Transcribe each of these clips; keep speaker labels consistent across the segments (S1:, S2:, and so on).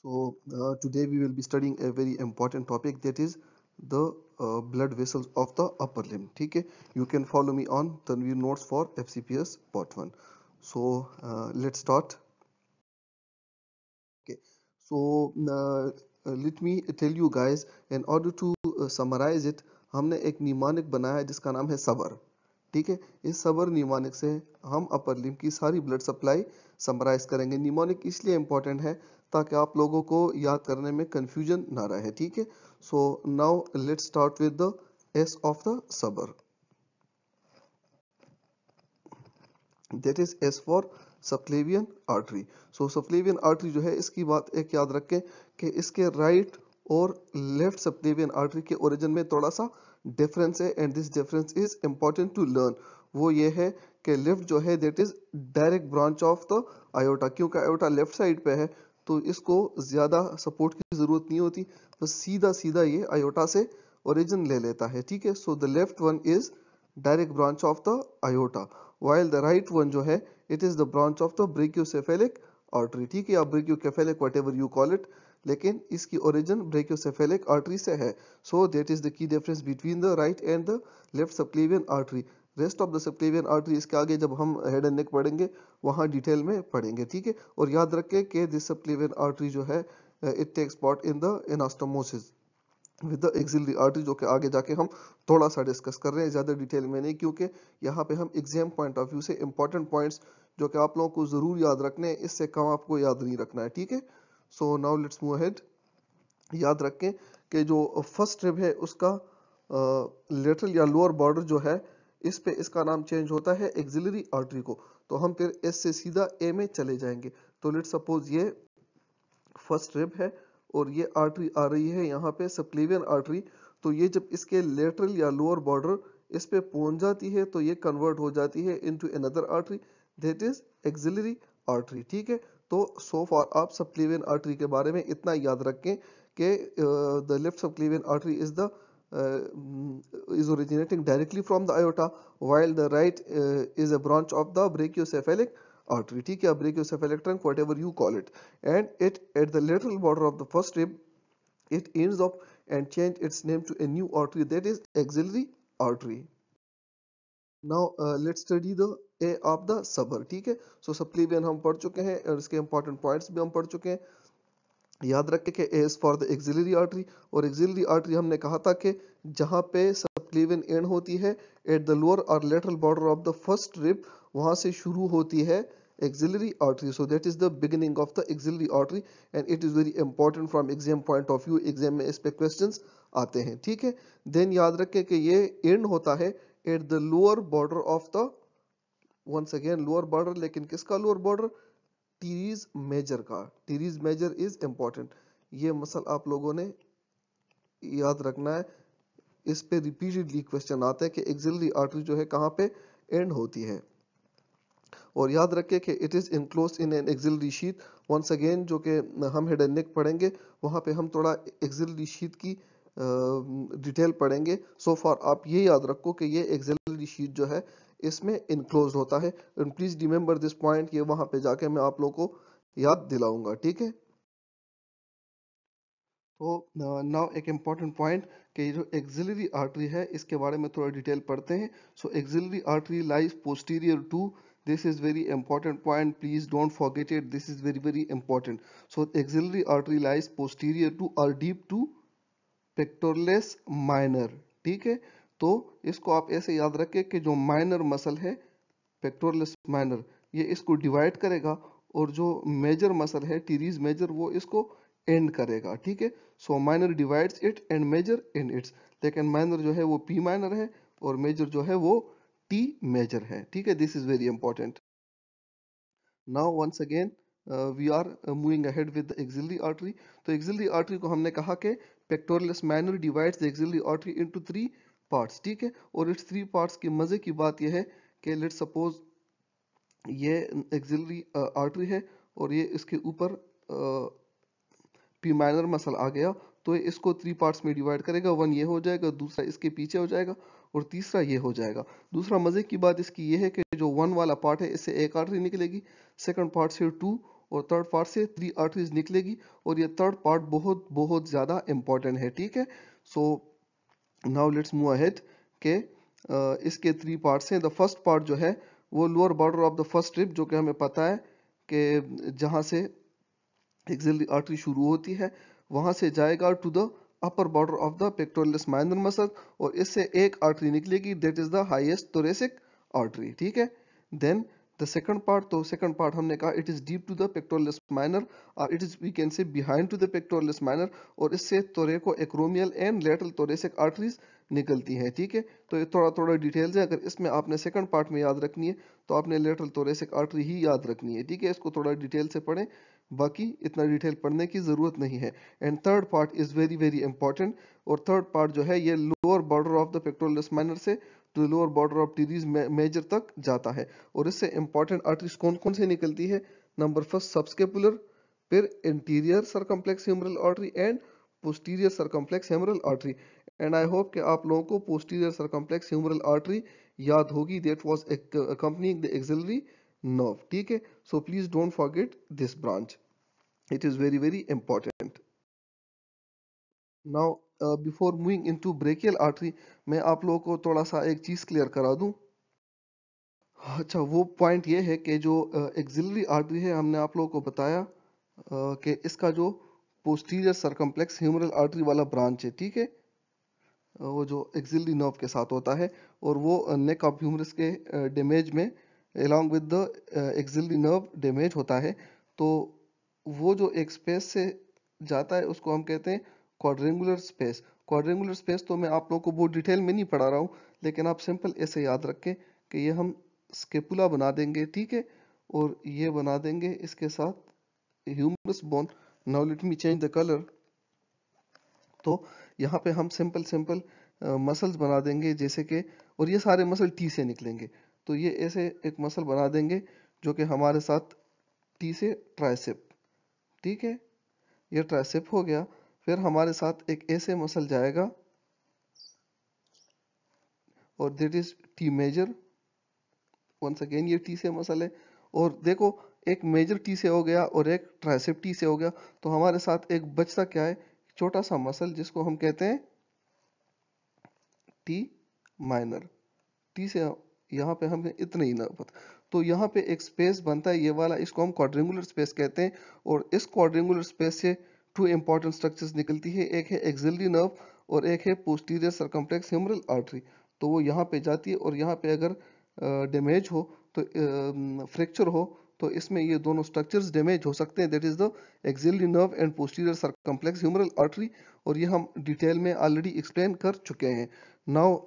S1: Today we will be studying a very important topic, that is the blood vessels of the upper limb. ठीक है, you can follow me on Tanveer notes for FCPS part 1. Let's start. Okay, so let me tell you guys, in order to summarize it, हमने एक निमानिक बनाया है जिसका नाम है सबर. ठीक है, इस सबर निमोनिक से हम अपर लिम्ब की सारी ब्लड सप्लाई समराइज करेंगे. निमोनिक इसलिए इंपॉर्टेंट है ताकि आप लोगों को याद करने में कंफ्यूजन ना रहे. ठीक है, so now let's start with the S of the SUBR, that is S for subclavian artery. So subclavian artery जो है, इसकी बात एक याद रखें कि इसके राइट और लेफ्ट सबक्लेवियन आर्टरी के ओरिजिन में थोड़ा सा डिफरेंस है, and this difference is important to learn. वो ये है कि लेफ्ट जो है that is direct branch of the aorta. क्योंकि आयोटा लेफ्ट साइड पे है तो इसको ज्यादा सपोर्ट की जरूरत नहीं होती, तो सीधा सीधा ये आयोटा से ओरिजिन ले लेता है. ठीक है, so the left one is direct branch of the iota, while the right one जो है it is the branch of the brachiocephalic artery. ठीक है, या brachiocephalic whatever you call it, लेकिन इसकी origin brachiocephalic artery से है. So that is the key difference between the right and the left subclavian artery. Rest of the subclavian artery इसके आगे जब हम head and neck पढ़ेंगे वहाँ डिटेल में पढ़ेंगे. ठीक है, और याद रखें कि this subclavian artery जो है it takes part in the anastomosis with the axillary artery, जो कि आगे जाके हम थोड़ा सा डिस्कस कर रहे हैं, ज़्यादा डिटेल में नहीं, क्योंकि यहाँ पे हम एग्जाम पॉइंट ऑफ व्यू से इंपॉर्टेंट पॉइंट्स जो कि आप लोगों को ज़रूर याद रखने हैं, इससे कम आपको याद नहीं रखना है. ठीक है, so now let's move ahead. याद रखें कि जो फर्स्ट रिब है उसका लेटरल या लोअर बॉर्डर जो है, इस पे इसका नाम चेंज होता है एक्सिलरी आर्टरी को. तो हम फिर एस से सीधा ए में चले जाएंगे. तो लेट्स सपोज ये फर्स्ट रिब है और ये आर्टरी आ रही है यहाँ पे सबक्लेवियन आर्टरी. तो ये जब इसके लेटरल या लोअर बॉर्डर इस पे पहुंच जाती है तो ये कन्वर्ट हो जाती है into another artery, that is axillary artery. ठीक है, तो सो फार आप सबक्लेवियन आर्टरी के बारे में इतना याद रखें कि the left subclavian artery is the is originating directly from the aorta, while the right is a branch of the brachiocephalic artery. ठीक है, brachiocephalic trunk whatever you call it, and it at the lateral border of the first rib it ends up and change its name to a new artery, that is axillary artery. Now let's study the A of the suburb. ठीक है, so subclavian हम पढ़ चुके हैं और इसके important points भी हम पढ़ चुके हैं. याद रखें कि A is for the axillary artery, और axillary artery हमने कहा था कि जहाँ पे सबक्लेवियन एंड होती है एट द लोअर और lateral border of the first rib, वहाँ से शुरू होती है axillary artery. So that is the beginning of the axillary artery and it is very important from exam point of view. exam में इस पे questions आते हैं. ठीक है, then याद रखें कि ये end होता है at the lower border of the, once again lower border, लेकिन किसका lower border? टीरीज मेजर का. टीरीज मेजर इज इंपॉर्टेंट, ये मसल आप लोगों ने याद रखना है. इस पे रिपीटेडली क्वेश्चन आते हैं कि एक्सिलरी आर्टरी जो है कहाँ पे एंड होती है. और याद रखें कि it is enclosed in an axillary sheath. Once again जो कि हम हेड एंड नेक पढ़ेंगे वहाँ पे हम थोड़ा एक्सिलरी शीथ की डिटेल पढ़ेंगे. सो फार आप ये याद रखो कि ये एक्सिलरी शीथ जो है इसमें इनक्लोज होता है, and please remember this point, ये वहां पे जाके मैं आप लोगों को याद दिलाऊंगा. ठीक है, तो नाउ एक इम्पॉर्टेंट पॉइंट कि जो एक्सिलरी आर्टरी है इसके बारे में थोड़ा डिटेल पढ़ते हैं. So axillary artery lies posterior to, this is very important point, please don't forget it, this is very very important. So axillary artery lies posterior to or deep to pectoralis minor. ठीक है, तो इसको आप ऐसे याद रखें कि जो माइनर मसल है पेक्टोरलिस माइनर, ये इसको डिवाइड करेगा, और जो मेजर मसल है टीरीज मेजर वो इसको एंड करेगा. ठीक है, so minor divides it and major end its, लेकिन माइनर जो है वो पी माइनर है और मेजर जो है वो टी मेजर है. ठीक है, this is very important. Now once again we are moving ahead with the axillary artery. तो एक्सिलरी आर्टरी को हमने कहा कि pectoralis minor divides the axillary artery into 3 parts. ठीक है, और इस 3 पार्ट्स की मजे की बात यह है कि लेट्स सपोज ये एक्सिलरी आर्टरी है और ये इसके ऊपर पी माइनर मसल आ गया, तो इसको 3 पार्ट्स में डिवाइड करेगा. वन ये हो जाएगा, दूसरा इसके पीछे हो जाएगा और तीसरा ये हो जाएगा. दूसरा मजे की बात इसकी ये है कि जो वन वाला पार्ट है इससे एक आर्टरी निकलेगी, सेकंड पार्ट से 2 और थर्ड पार्ट से 3 आर्टरीज निकलेगी और ये थर्ड पार्ट बहुत बहुत ज़्यादा इंपॉर्टेंट है, ठीक है। So now let's move ahead के इसके 3 पार्ट्स हैं। द फर्स्ट पार्ट जो है वो lower border of the first rib, जो कि हमें पता है कि जहाँ से एक्सिलरी आर्टरी शुरू होती है वहां से जाएगा to the upper border of the pectoralis minor muscle और इससे एक आर्टरी निकलेगी, that is the highest thoracic artery, ठीक है। देन द सेकंड पार्ट, तो सेकंड पार्ट हमने कहा it is deep to the pectoralis minor और it is we can say behind to the pectoralis minor और इससे thoraco acromial and lateral thoracic arteries निकलती हैं, ठीक है। तो ये थोड़ा थोड़ा डिटेल्स है, अगर इसमें आपने सेकंड पार्ट में याद रखनी है तो आपने लेटरल थोरेसिक आर्टरी ही याद रखनी है, ठीक है। इसको थोड़ा डिटेल से पढ़ें, बाकी इतना डिटेल पढ़ने की जरूरत नहीं है। And third part is very very important, और थर्ड पार्ट जो है ये lower border of the pectoralis minor से to lower border of teres major तक जाता है और इससे इंपॉर्टेंट आर्टरीज कौन कौन से निकलती है। नंबर फर्स्ट सबस्केपुलर, फिर interior circumflex humeral artery and posterior circumflex humeral artery. And I hope कि आप लोगों को पोस्टीरियर सर्कम्प्लेक्स ह्यूमरल आर्टरी याद होगी, that was accompanying the axillary nerve, ठीक है। So please don't forget this branch, it is very very important. Now before moving into brachial artery, मैं आप लोगों को थोड़ा सा एक चीज क्लियर करा दूं। अच्छा, वो पॉइंट ये है कि जो एक्सिलरी आर्टरी है हमने आप लोगों को बताया कि इसका जो पोस्टीरियर सर्कम्प्लेक्स ह्यूमरल आर्टरी वाला ब्रांच है, ठीक है, वो जो एक्सिलरी नर्व के साथ होता है और वो नेक ऑफ ह्यूमरस के डैमेज में along with the axillary nerve damage होता है। तो वो जो एक स्पेस से जाता है उसको हम कहते हैं क्वाड्रेंगुलर स्पेस। क्वाड्रेंगुलर स्पेस तो मैं आप लोगों को बहुत डिटेल में नहीं पढ़ा रहा हूँ, लेकिन आप सिंपल ऐसे याद रखें कि ये हम स्केपुला बना देंगे, ठीक है, और ये बना देंगे इसके साथ humerus bone. Now let me change the colour. तो यहाँ पे हम सिंपल सिंपल मसल्स बना देंगे जैसे कि, और ये सारे मसल टी से निकलेंगे। तो ये ऐसे एक मसल बना देंगे जो कि हमारे साथ टी से ट्राइसेप, ठीक है, ये ट्राइसेप हो गया। फिर हमारे साथ एक ऐसे मसल जाएगा और that is T major. Once again ये टी से मसल है और देखो एक मेजर टी से हो गया और एक ट्राइसेप टी से हो गया, तो हमारे साथ एक बचता क्या है, छोटा सा मसल जिसको हम कहते हैं टी माइनर। टी से यहाँ पे हमें इतने ही ना पता, तो यहाँ पे एक स्पेस बनता है ये वाला, इसको हम क्वाड्रेंगुलर स्पेस कहते हैं। और इस क्वाड्रेंगुलर स्पेस से टू इंपॉर्टेंट स्ट्रक्चर्स निकलती है, एक है एक्सिलरी नर्व और एक है पोस्टीरियर सर्कम्प्लेक्स ह्यूमरल आर्टरी। तो वो यहाँ पे जाती है और यहाँ पे अगर डैमेज हो तो फ्रैक्चर हो तो इसमें ये दोनों स्ट्रक्चर्स डैमेज हो सकते हैं, that is the axillary nerve and posterior circumflex humeral artery, और ये हम डिटेल में ऑलरेडी एक्सप्लेन कर चुके हैं। Now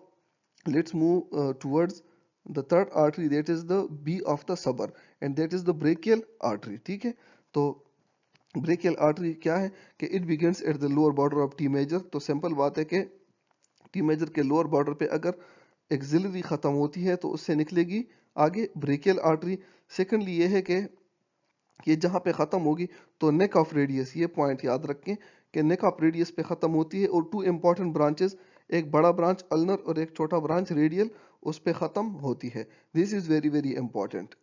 S1: let's move towards the third artery, that is the B of the suber, and that is the brachial artery, ठीक है। तो brachial artery क्या है कि it begins at the lower border of T major। तो simple बात है कि T major के लोअर बॉर्डर पे अगर एक्सिलरी खत्म होती है तो उससे निकलेगी आगे ब्रेकियल आर्टरी। सेकेंडली ये है कि ये जहाँ पे ख़त्म होगी तो नेक ऑफ रेडियस, ये पॉइंट याद रखें कि नेक ऑफ रेडियस पे ख़त्म होती है और टू इंपॉर्टेंट ब्रांचेस, एक बड़ा ब्रांच अल्नर और एक छोटा ब्रांच रेडियल, उस पे ख़त्म होती है। This is very very important.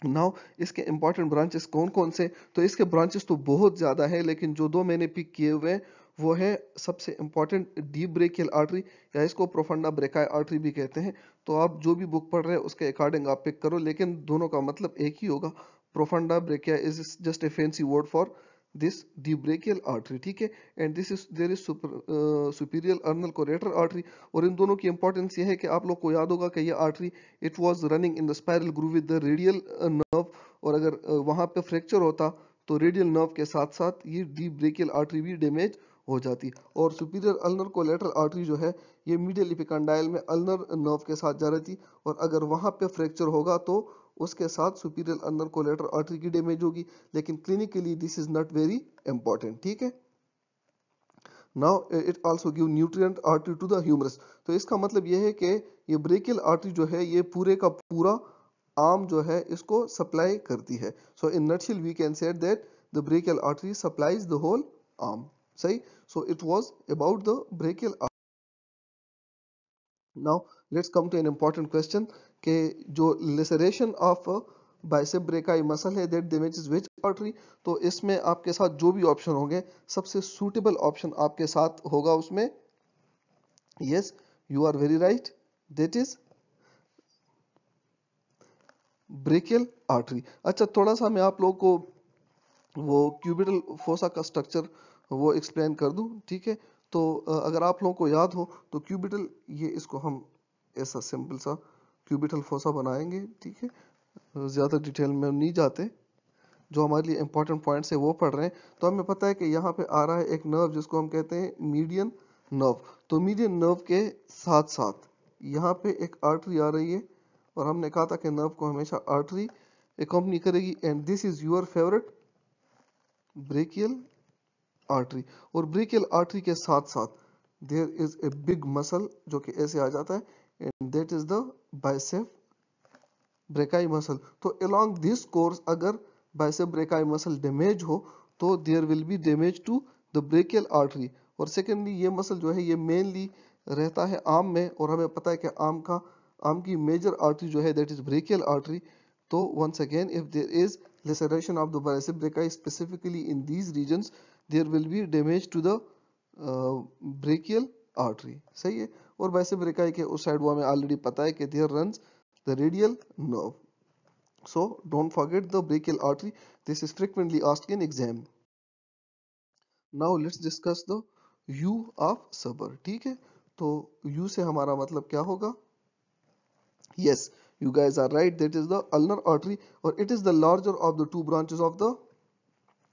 S1: Now इसके इंपॉर्टेंट ब्रांचेस कौन कौन से, तो इसके ब्रांचेस तो बहुत ज़्यादा है, लेकिन जो दो मैंने पिक किए हुए हैं वो है सबसे इंपॉर्टेंट डीप ब्रेकियल आर्टरी, या इसको प्रोफंडा ब्रेकाई आर्टरी भी कहते हैं। तो आप जो भी बुक पढ़ रहे हैं उसके अकॉर्डिंग आप पिक करो, लेकिन दोनों का मतलब एक ही होगा। Profunda brachii is just a fancy word for this deep brachial artery, ठीक है। And this is there is superior ulnar collateral artery, और इन दोनों की इंपॉर्टेंस ये है कि आप लोग को याद होगा कि ये artery it was running in the spiral groove with the radial nerve, और अगर वहां पे फ्रैक्चर होता तो रेडियल नर्व के साथ साथ ये डीप ब्रेकियल आर्टरी भी डैमेज हो जाती। और सुपीरियर अल्नर कोलेटरल आर्टरी जो है ये मीडियल एपिकंडाइल में अल्नर नर्व के साथ जा रही थी, और अगर वहां पे फ्रैक्चर होगा तो उसके साथ सुपीरियर अल्नर कोलेटरल आर्टरी की डैमेज होगी, लेकिन clinically this is not very important, ठीक है। Now it also give nutrient artery to the humerus. तो इसका मतलब ये है कि ये ब्रेकियल आर्टरी जो है ये पूरे का पूरा आर्म जो है इसको सप्लाई करती है। So in nutshell we can say that the brachial artery supplies the whole arm, सही। So it was about the brachial artery. Now let's come to an important question कि जो laceration of bicep brachii muscle है that damages which artery, तो इसमें आपके साथ जो भी ऑप्शन होंगे सबसे सूटेबल ऑप्शन आपके साथ होगा उसमें, yes you are very right, that is brachial artery. अच्छा, थोड़ा सा मैं आप लोगों को वो क्यूबिटल फोसा का स्ट्रक्चर वो एक्सप्लेन कर दूं, ठीक है। तो अगर आप लोगों को याद हो तो क्यूबिटल, ये इसको हम ऐसा सिंपल सा क्यूबिटल फोसा बनाएंगे, ठीक है। ज़्यादा डिटेल में नहीं जाते, जो हमारे लिए इंपॉर्टेंट पॉइंट्स है वो पढ़ रहे हैं। तो हमें पता है कि यहाँ पे आ रहा है एक नर्व जिसको हम कहते हैं मीडियन नर्व। तो मीडियन नर्व के साथ साथ यहाँ पे एक आर्टरी आ रही है, और हमने कहा था कि नर्व को हमेशा आर्टरी अकॉम्पनी करेगी, and this is your favourite brachial artery. और ब्रेकियल आर्टरी के साथ साथ there is a big muscle जो कि ऐसे आ जाता है, and that is the bicep brachii muscle. तो अलोंग दिस कोर्स अगर बाइसेप ब्रेकाई मसल डैमेज हो तो there will be damage to the brachial artery. और सेकेंडली ये मसल जो है ये मेनली रहता है आर्म में, और हमें पता है कि आर्म की मेजर आर्टरी जो है दैट इज ब्रेकियल आर्टरी। तो once again if there is laceration of the bicep brachii specifically in these regions, there will be damage to the brachial artery, सही है। और बाइसेप ब्रेकाई के उस side वो हमें ऑलरेडी पता है कि there runs the radial nerve. So don't forget the brachial artery. This is frequently asked in exam. Now let's discuss the U of Sabar. ठीक है, तो U से हमारा मतलब क्या होगा? Yes, you guys are right. That is the ulnar artery, or it is the larger of the two branches of the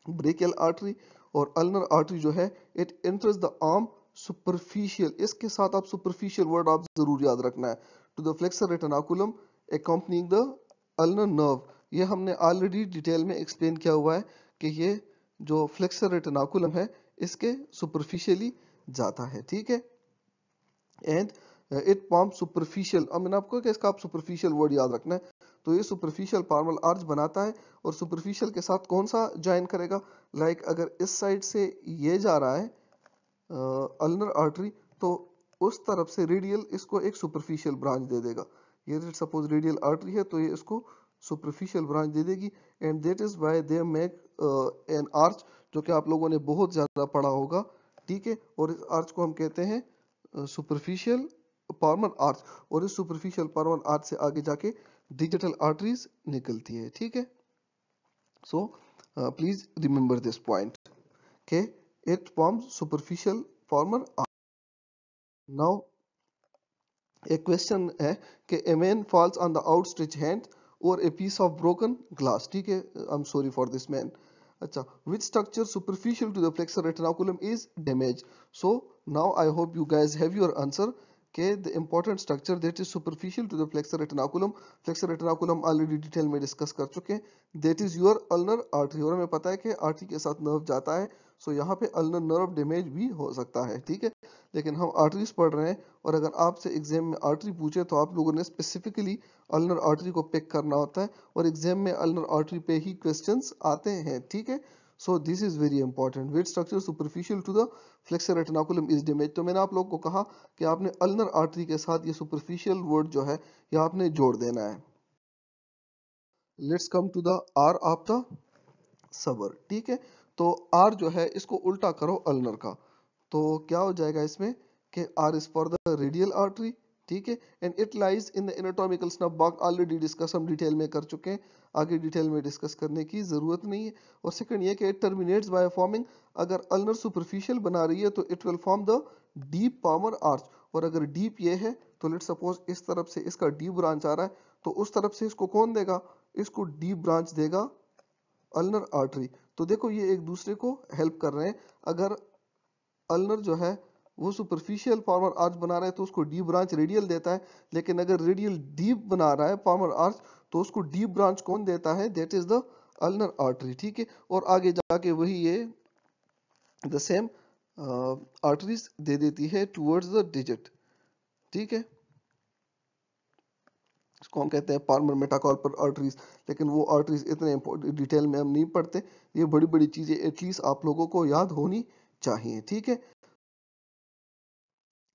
S1: brachial artery. और ulnar artery जो है it enters the arm superficial. इसके साथ आप superficial word आप जरूर याद रखना है, to the flexor retinaculum accompanying the ulnar nerve. ये हमने ऑलरेडी डिटेल में एक्सप्लेन किया हुआ है कि ये जो फ्लेक्सर रेटिनाकुलम है इसके सुपरफिशियली जाता है, ठीक है। एंड इट फॉर्म सुपरफिशियल, अब मैंने आपको कि इसका आप सुपरफिशियल वर्ड याद रखना है। तो ये सुपरफिशियल पार्मल आर्च बनाता है, और सुपरफिशियल के साथ कौन सा ज्वाइन करेगा? लाइक अगर इस साइड से ये जा रहा है अल्नर आर्टरी, तो उस तरफ से रेडियल इसको एक सुपरफिशियल ब्रांच दे देगा। ये सपोज रेडियल आर्टरी है तो ये इसको सुपरफिशियल ब्रांच दे देगी, and that is why they make an arch, जो कि आप लोगों ने बहुत ज्यादा पढ़ा होगा, ठीक है। और इस आर्च को हम कहते हैं सुपरफिशियल पार्मल आर्च, और इस सुपरफिशियल पार्मल आर्च से आगे जाके डिजिटल आर्टरीज निकलती है, ठीक है। So please remember this point के it forms superficial palmar arch. Now एक क्वेश्चन है कि a man falls on the outstretch hand और a piece of broken glass, ठीक है। I am sorry for this man. अच्छा, which structure superficial to the flexor retinaculum is damaged? So now I hope you guys have your answer. के the important structure that is superficial to the flexor retinaculum, flexor retinaculum already detail में discuss कर चुके हैं, that is your ulnar artery। और हमें पता है कि आर्टरी के साथ नर्व जाता है, सो यहाँ पे अल्नर नर्व डैमेज भी हो सकता है, ठीक है। लेकिन हम आर्टरीज पढ़ रहे हैं, और अगर आपसे एग्जाम में आर्टरी पूछे तो आप लोगों ने स्पेसिफिकली अल्नर आर्टरी को पिक करना होता है, और एग्जाम में अल्नर आर्टरी पे ही क्वेश्चंस आते हैं, ठीक है। So this is very important, which structure superficial to the flexor retinaculum is damage. तो मैंने आप लोगों को कहा कि आपने अल्नर आर्टरी के साथ ये सुपरफिशियल वर्ड जो है ये आपने जोड़ देना है। Let's come to the R of the सबर, ठीक है। तो आर जो है इसको उल्टा करो अल्नर का, तो क्या हो जाएगा इसमें कि R is for the radial artery, ठीक है। And it lies in the anatomical snuff box, already discuss हम डिटेल में कर चुके हैं, आगे डिटेल में डिस्कस करने की जरूरत नहीं है। और सेकंड ये कि इट टर्मिनेट्स बाय फॉर्मिंग, अगर अल्नर सुपरफिशियल बना रही है तो it will form the deep palmar arch. और अगर डीप ये है तो लेट्स सपोज इस तरफ से इसका डीप ब्रांच आ रहा है, तो उस तरफ से इसको कौन देगा? इसको डीप ब्रांच देगा अल्नर आर्टरी। तो देखो ये एक दूसरे को हेल्प कर रहे हैं। अगर अल्नर जो है वो सुपरफिशियल पामर आर्च बना रहा है तो उसको डीप ब्रांच रेडियल देता है, लेकिन अगर रेडियल डीप बना रहा है पामर आर्च तो उसको डीप ब्रांच कौन देता है? That is the ulnar artery, ठीक है। और आगे जाके वही ये द सेम आर्टरीज दे देती है टुवर्ड्स द डिजिट, ठीक है। इसको हम कहते हैं पार्मर मेटाकार्पल आर्टरीज, लेकिन वो आर्टरीज इतने डिटेल में हम नहीं पढ़ते। ये बड़ी बड़ी चीजें एटलीस्ट आप लोगों को याद होनी चाहिए, ठीक है।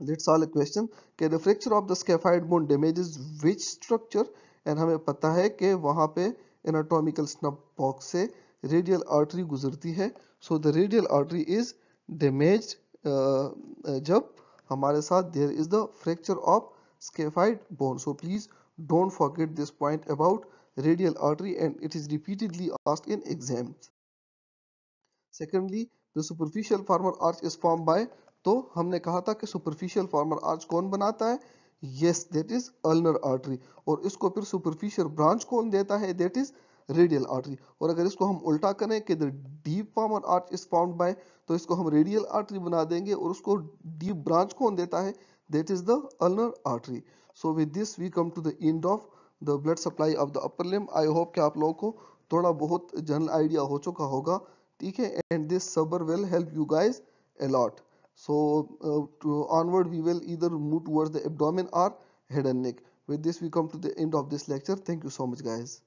S1: लेट्स सॉल्व अ क्वेश्चन कि the fracture of the scaphoid bone damages which structure, and हमें पता है कि वहां पे एनाटॉमिकल स्नब बॉक्स से रेडियल आर्टरी गुजरती है। So the radial artery is damaged जब हमारे साथ there is the fracture of scaphoid bone. So please don't forget this point about radial artery, and it is repeatedly asked in exams. Secondly, the superficial farmer arch is formed by, तो हमने कहा था कि superficial farmer arch कौन बनाता है? Yes, that is ulnar artery, और इसको फिर superficial branch कौन देता है? That is radial artery। और अगर इसको हम उल्टा करें कि the deep farmer arch is formed by, तो इसको हम radial artery बना देंगे और उसको deep branch कौन देता है? That is the ulnar artery। So with this we come to the end of the blood supply of the upper limb। I hope कि आप लोगों को थोड़ा बहुत जनरल आइडिया हो चुका होगा, ठीक है, and this suburb will help you guys a lot। So onward we will either move towards the abdomen or head and neck। With this we come to the end of this lecture। Thank you so much guys।